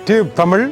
Tube Tamil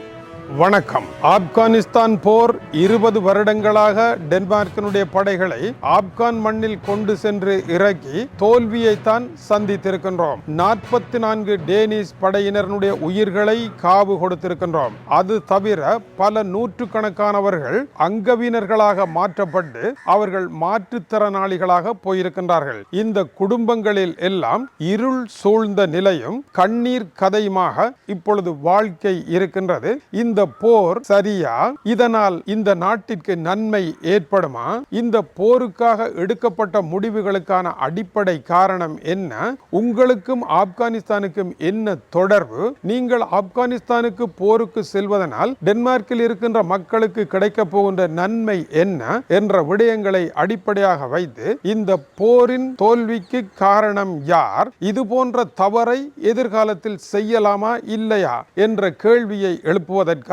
வணக்கம். ஆப்கானிஸ்தான் போர் 20 வருடங்களாக டென்மார்க்கினுடைய படைகளை ஆப்கான் மண்ணில் கொண்டு சென்று இறக்கி தோல்வியைத்தான் சந்தித்திருக்கின்றோம். 44 டேனிஷ் படையினருடைய உயிர்களை காவு கொடுத்திருக்கின்றோம். அது தவிர பல நூற்றுக்கணக்கானவர்கள் அங்கவீனர்களாக மாற்றப்பட்டு அவர்கள் மாற்றுத்திறனாளிகளாக போயிருக்கின்றார்கள். இந்த குடும்பங்களில் எல்லாம் இருள் சூழ்ந்த நிலையும் கண்ணீர் கதையுமாக இப்பொழுது வாழ்க்கை இருக்கின்றது. இந்த போர் சரியா? இதனால் இந்த நாட்டிற்கு நன்மை ஏற்படுமா? இந்த போருக்காக எடுக்கப்பட்ட முடிவுகளுக்கான அடிப்படை காரணம் என்ன? உங்களுக்கும் ஆப்கானிஸ்தானுக்கும் என்ன தொடர்பு? நீங்கள் ஆப்கானிஸ்தானுக்கு போருக்கு செல்வதனால் டென்மார்க்கில் இருக்கின்ற மக்களுக்கு கிடைக்க போகின்ற நன்மை என்ன என்ற விடயங்களை அடிப்படையாக வைத்து இந்த போரின் தோல்விக்கு காரணம் யார்? இது போன்ற தவறை எதிர்காலத்தில் செய்யலாமா இல்லையா என்ற கேள்வியை எழுப்புவதற்கு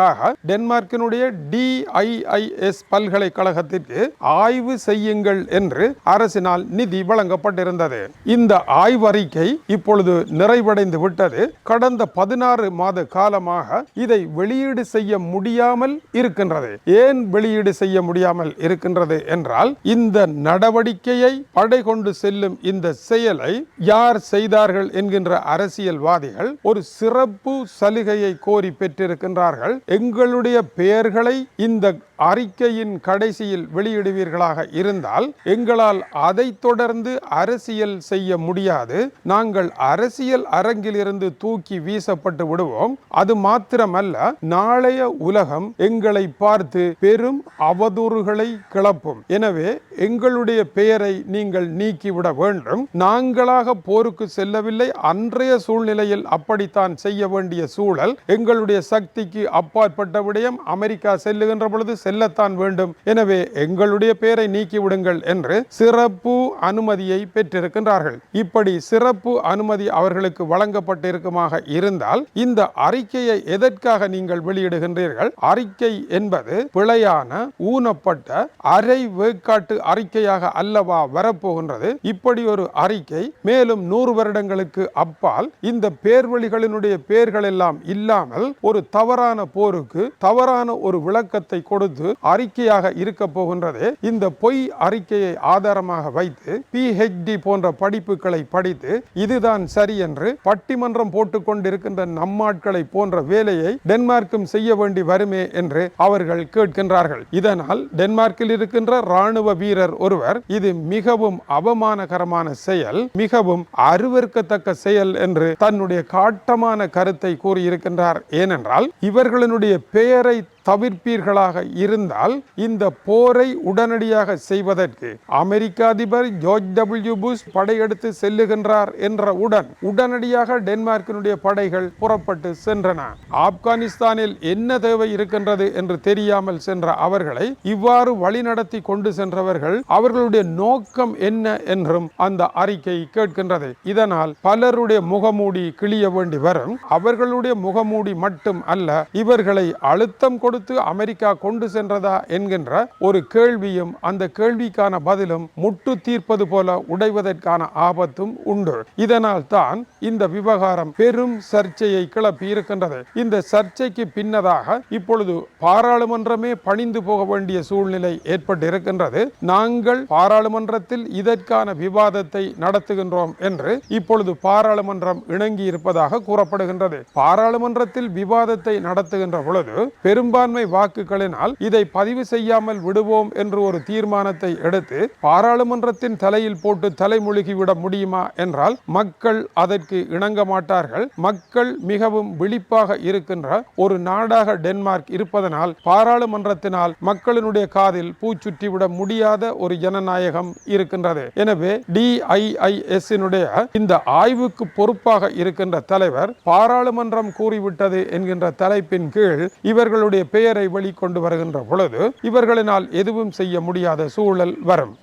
டென்மார்க்கினுடைய DIIS பல்கலைக்கழகத்திற்கு ஆய்வு செய்யுங்கள் என்று அரசினால் நிதி வழங்கப்பட்டிருந்தது. இந்த ஆய்வறிக்கை இப்பொழுது நிறைவடைந்து விட்டது. கடந்த 16 மாத காலமாக இதை வெளியீடு செய்ய முடியாமல் இருக்கின்றது. ஏன் வெளியீடு செய்ய முடியாமல் இருக்கின்றது என்றால், இந்த நடவடிக்கையை படை கொண்டு செல்லும் இந்த செயலை யார் செய்தார்கள் என்கின்ற அரசியல்வாதிகள் ஒரு சிறப்பு சலுகையை கோரி பெற்றிருக்கின்றார்கள். எங்களுடைய பெயர்களை இந்த அறிக்கையின் கடைசியில் வெளியிடுவீர்களாக இருந்தால் எங்களால் அதை தொடர்ந்து அரசியல் செய்ய முடியாது. நாங்கள் அரசியல் அரங்கில் இருந்து தூக்கி வீசப்பட்டு விடுவோம். அது மாத்திரமல்ல, நாளைய உலகம் எங்களை பார்த்து பெரும் அவதூறுகளை கிளப்பும். எனவே எங்களுடைய பெயரை நீங்கள் நீக்கிவிட வேண்டும். நாங்களாக போருக்கு செல்லவில்லை. அன்றைய சூழ்நிலையில் அப்படித்தான் செய்ய வேண்டிய சூழல். எங்களுடைய சக்திக்கு அப்பாற்பட்ட விடயம். அமெரிக்கா செல்லுகின்ற பொழுது செல்லத்தான் வேண்டும். எனவே எங்களுடைய பெயரை நீக்கிவிடுங்கள் என்று சிறப்பு அனுமதியை பெற்றிருக்கின்றார்கள். இப்படி சிறப்பு அனுமதி அவர்களுக்கு வழங்கப்பட்டிருக்குமாக இருந்தால் இந்த அறிக்கையை எதற்காக நீங்கள் வெளியிடுகின்றீர்கள்? அறிக்கை என்பது பிழையான, ஊனப்பட்ட, அரை வேக்காட்டு அறிக்கையாக அல்லவா வரப்போகின்றது. இப்படி ஒரு அறிக்கை மேலும் 100 வருடங்களுக்கு அப்பால் இந்த பேர்வழிகளினுடைய பெயர்கள் எல்லாம் இல்லாமல் ஒரு தவறான போருக்கு தவறான ஒரு விளக்கத்தை கொடுத்து அறிக்கையாக இருக்க போகின்றது. இந்த பொய் அறிக்கையை ஆதாரமாக வைத்து PhD போன்ற படிப்புகளை படித்து இதுதான் சரி என்று பட்டிமன்றம் போட்டுக் கொண்டிருக்கின்ற நம்மாட்களை போன்ற வேலையை டென்மார்க்கும் செய்ய வேண்டி வருமே என்று அவர்கள் கேட்கின்றார்கள். இதனால் டென்மார்க்கில் இருக்கின்ற ராணுவ வீரர் ஒருவர் இது மிகவும் அவமானகரமான செயல், மிகவும் அருவருக்கத்தக்க செயல் என்று தன்னுடைய காட்டமான கருத்தை கூறியிருக்கின்றார். ஏனென்றால் இவர்களுடைய பெயரை தவிர்ப்பீர்களாக இருந்தால் இந்த போரை உடனடியாக செய்வதற்கு அமெரிக்க அதிபர் ஜார்ஜ் W. புஷ் படையெடுத்து செல்லுகின்றார் என்ற உடனடியாக டென்மார்க்கினுடைய படைகள் புறப்பட்டு சென்றன. ஆப்கானிஸ்தானில் என்ன தேவை இருக்கின்றது என்று தெரியாமல் சென்ற அவர்களை இவ்வாறு வழிநடத்தி கொண்டு சென்றவர்கள் அவர்களுடைய நோக்கம் என்ன என்றும் அந்த அறிக்கை கேட்கின்றது. இதனால் பலருடைய முகமூடி கிழிய வேண்டி வரும். அவர்களுடைய முகமூடி மட்டும் அல்ல, இவர்களை அழுத்தம் கொடுத்து அமெரிக்கா கொண்டு சென்றதா என்கின்ற ஒரு கேள்வியும் அந்த கேள்விக்கான பதிலும் முட்டு தீர்ப்பது போல உடைவதற்கான ஆபத்தும் உண்டு. இதனால் தான் இந்த விவகாரம் பெரும் சர்ச்சையை கிளப்பி இருக்கின்றது. இந்த சர்ச்சைக்கு பின்னதாக இப்பொழுது பாராளுமன்றமே பணிந்து போக வேண்டிய சூழ்நிலை ஏற்பட்டு இருக்கின்றது. நாங்கள் பாராளுமன்றத்தில் இதற்கான விவாதத்தை நடத்துகின்றோம் என்று இப்பொழுது பாராளுமன்றம் இணங்கி இருப்பதாக கூறப்படுகின்றது. பாராளுமன்றத்தில் விவாதத்தை நடத்துகின்ற பொழுது பெரும்பான்மை வாக்குகளினால் இதை பதிவு செய்யாமல் விடுவோம் என்று ஒரு தீர்மானத்தை எடுத்து பாராளுமன்றத்தின் தலையில் போட்டு தலைமுழுகிவிட முடியுமா என்றால் மக்கள் அதற்கு இணங்க மாட்டார்கள். மக்கள் மிகவும் விழிப்பாக இருக்கின்ற ஒரு நாடாக டென்மார்க் இருப்பதனால் பாராளுமன்றத்தினால் மக்களினுடைய காதில் பூச்சுற்றிவிட முடியாத ஒரு ஜனநாயகம் இருக்கின்றது. எனவே DIIS இந்த ஆய்வுக்கு பொறுப்பாக இருக்கின்ற தலைவர் பாராளுமன்றம் கூறிவிட்டது என்கின்ற தலைப்பின் கீழ் இவர்களுடைய பெயரை வெளிக்கொண்டு வருகின்ற பொழுது இவர்களினால் எதுவும் செய்ய முடியாத சூழல் வரும்.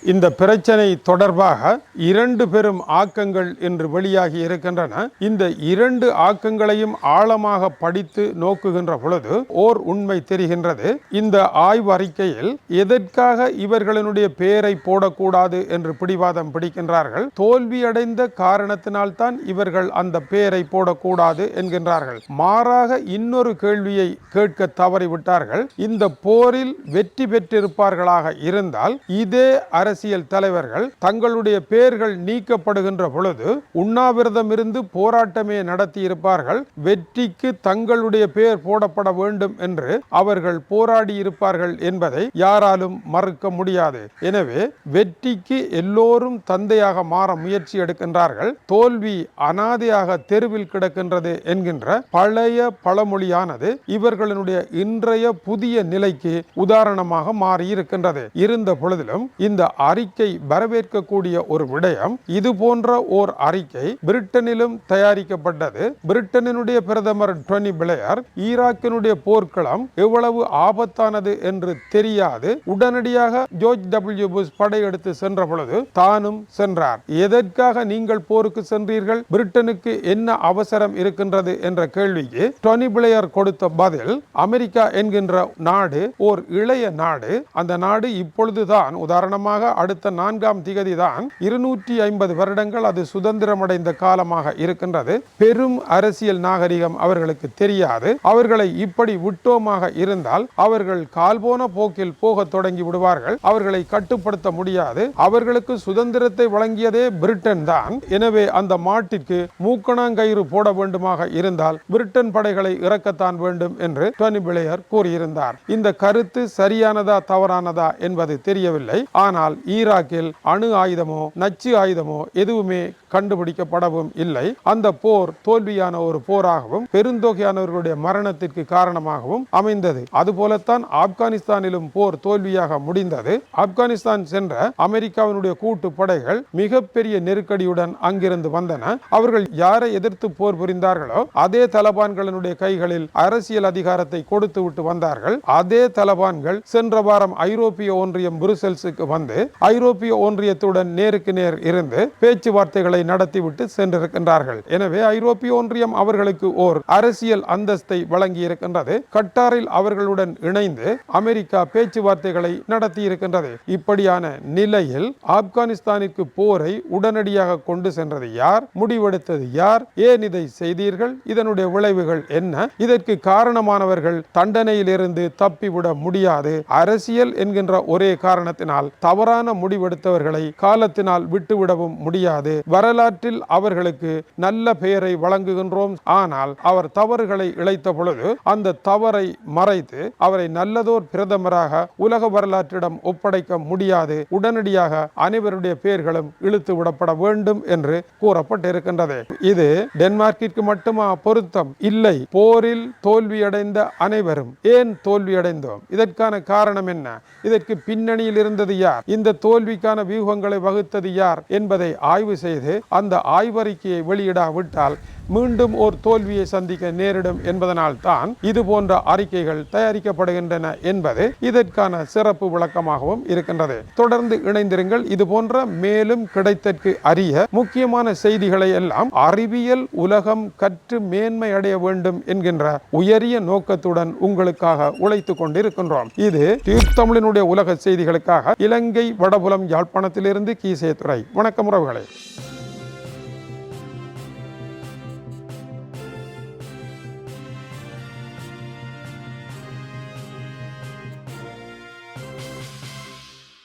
இந்த பிரச்சனை தொடர்பாக 2 பெரும் ஆக்கங்கள் இன்று வெளியாகி இருக்கின்றன. இந்த 2 ஆக்கங்களையும் ஆழமாக படித்து நோக்குகின்ற பொழுது ஓர் உண்மை தெரிகின்றது. இந்த ஆய்வு அறிக்கையில் எதற்காக இவர்களுடைய பெயரை போடக்கூடாது என்று பிடிவாதம் பிடிக்கின்றார்கள். தோல்வியடைந்த காரணத்தினால் தான் இவர்கள் அந்த பெயரை போடக்கூடாது என்கின்றார்கள். மாறாக இன்னொரு கேள்வியை கேட்க தவறிவிட்டார்கள். இந்த போரில் வெற்றி பெற்றிருப்பார்களாக இருந்தால் இதே அரசியல் தலைவர்கள் தங்களுடைய பெயர்கள் நீக்கப்படுகின்ற பொழுது உண்ணாவிரதம் இருந்து போராட்டமே நடத்தி இருப்பார்கள். வெற்றிக்கு தங்களுடைய பெயர் போடப்பட வேண்டும் என்று அவர்கள் போராடி இருப்பார்கள் என்பதை யாராலும் மறுக்க முடியாது. எனவே வெற்றிக்கு எல்லோரும் தந்தையாக மாற முயற்சி எடுக்கின்றார்கள். தோல்வி அனாதையாக தெருவில் கிடக்கின்றது என்கின்ற பழைய பழமொழியானது இவர்களுடைய இன்றைய புதிய நிலைக்கு உதாரணமாக மாறி இருக்கின்றது. இருந்த பொழுதிலும் இந்த அறிக்கை வரவேற்கக்கூடிய ஒரு விடயம். இது போன்ற ஓர் அறிக்கை பிரிட்டனிலும் தயாரிக்கப்பட்டது. பிரிட்டனினுடைய பிரதமர் டோனி பிளேயர் ஈராக்கினுடைய போர்க்களம் எவ்வளவு ஆபத்தானது என்று தெரியாது. உடனடியாக ஜார்ஜ் டபிள்யூ புஷ் படையெடுத்து சென்ற பொழுது தானும் சென்றார். எதற்காக நீங்கள் போருக்கு சென்றீர்கள்? பிரிட்டனுக்கு என்ன அவசரம் இருக்கின்றது என்ற கேள்விக்கு டோனி பிளேயர் கொடுத்த பதில், அமெரிக்கா என்கின்ற நாடு ஓர் இளைய நாடு. அந்த நாடு இப்பொழுதுதான், உதாரணமாக அடுத்த 4ஆம் திகதி தான் 250 வருடங்கள் அது சுதந்திரமடைந்த காலமாக இருக்கின்றது. பெரும் அரசியல் நாகரிகம் அவர்களுக்கு தெரியாது. அவர்களை இப்படி விட்டோமாக இருந்தால் அவர்கள் கால்போன போக்கில் போக தொடங்கி விடுவார்கள். அவர்களை கட்டுப்படுத்த முடியாது. அவர்களுக்கு சுதந்திரத்தை வழங்கியதே பிரிட்டன் தான். எனவே அந்த மாட்டிற்கு மூக்கணாங்கயிறு போட வேண்டுமாக இருந்தால் பிரிட்டன் படைகளை இறக்கத்தான் வேண்டும் என்று டோனி பிளேயர் கூறியிருந்தார். இந்த கருத்து சரியானதா தவறானதா என்பது தெரியவில்லை. ஆனால் ஈராக்கில் அணு ஆயுதமோ நச்சு ஆயுதமோ எதுவுமே கண்டுபிடிக்கப்படவும் இல்லை. அந்த போர் தோல்வியான ஒரு போராகவும் பெருந்தொகையானவர்களுடைய மரணத்திற்கு காரணமாகவும் அமைந்தது. அதுபோலத்தான் ஆப்கானிஸ்தானிலும் போர் தோல்வியாக முடிந்தது. ஆப்கானிஸ்தான் சென்ற அமெரிக்காவினுடைய கூட்டு படைகள் மிகப்பெரிய நெருக்கடியுடன் அங்கிருந்து வந்தன. அவர்கள் யாரை எதிர்த்து போர் புரிந்தார்களோ அதே தலபான்களினுடைய கைகளில் அரசியல் அதிகாரத்தை கொடுத்து விட்டு வந்தார்கள். அதே தலபான்கள் சென்ற வாரம் ஐரோப்பிய ஒன்றியம் புருசெல்ஸுக்கு வந்து ஐரோப்பிய ஒன்றியத்துடன் நேருக்கு நேர் இருந்து பேச்சுவார்த்தைகளை நடத்திவிட்டு சென்றிருக்கின்றார்கள். எனவே ஐரோப்பிய ஒன்றியம் அவர்களுக்கு ஓர் அரசியல் அந்தஸ்தை வழங்கி இருக்கின்றது. கட்டாரில் அவர்களுடன் இணைந்து அமெரிக்கா பேச்சுவார்த்தைகளை நடத்தி இருக்கின்றது. இப்படியான நிலையில் ஆப்கானிஸ்தானிற்கு போரை உடனடியாக கொண்டு சென்றது யார்? முடிவெடுத்தது யார்? ஏன் இதை செய்தீர்கள்? இதனுடைய விளைவுகள் என்ன? இதற்கு காரணமானவர்கள் தண்டனையில் இருந்து தப்பிவிட முடியாது. அரசியல் என்கின்ற ஒரே காரணத்தினால் தவறான முடிவெடுத்தவர்களை காலத்தினால் விட்டுவிடவும் முடியாது. வரலாற்றில் அவர்களுக்கு நல்ல பெயரை வழங்குகின்றோம். ஆனால் அவர் தவறுகளை இழைத்த பொழுது அந்த தவறை மறைத்து அவரை நல்லதோர் பிரதமராக உலக வரலாற்றிடம் ஒப்படைக்க முடியாது. உடனடியாக அனைவருடைய பெயர்களும் இழுத்து விடப்பட வேண்டும் என்று கூறப்பட்டிருக்கின்றது. இது டென்மார்க்கிற்கு மட்டுமா பொருத்தம்? இல்லை. போரில் தோல்வியடைந்த அனைவரும். ஏன் தோல்வியடைந்தோம்? இதற்கான காரணம் என்ன? இதற்கு பின்னணியில் இருந்தது யார்? இந்த தோல்விக்கான வியூகங்களை வகுத்தது யார் என்பதை ஆய்வு செய்து அந்த ஆய்வறிக்கையை வெளியிடாவிட்டால் மீண்டும் ஒரு தோல்வியை சந்திக்க நேரிடும் என்பதனால் தான் இது போன்ற அறிக்கைகள் தயாரிக்கப்படுகின்றன என்பது இதற்கான சிறப்பு விளக்கமாகவும் இருக்கின்றது. தொடர்ந்து இணைந்திருங்கள். இது போன்ற மேலும் கிடைத்தற்கு அரிய முக்கியமான செய்திகளை எல்லாம் அறிவியல் உலகம் கற்று மேன்மை அடைய வேண்டும் என்கின்ற உயரிய நோக்கத்துடன் உங்களுக்காக உழைத்துக் கொண்டிருக்கின்றோம். இது டியூப் தமிழினுடைய உலக செய்திகளுக்காக இலங்கை வடபுலம் யாழ்ப்பாணத்திலிருந்து கீசே துறை. வணக்கம் உறவுகளே.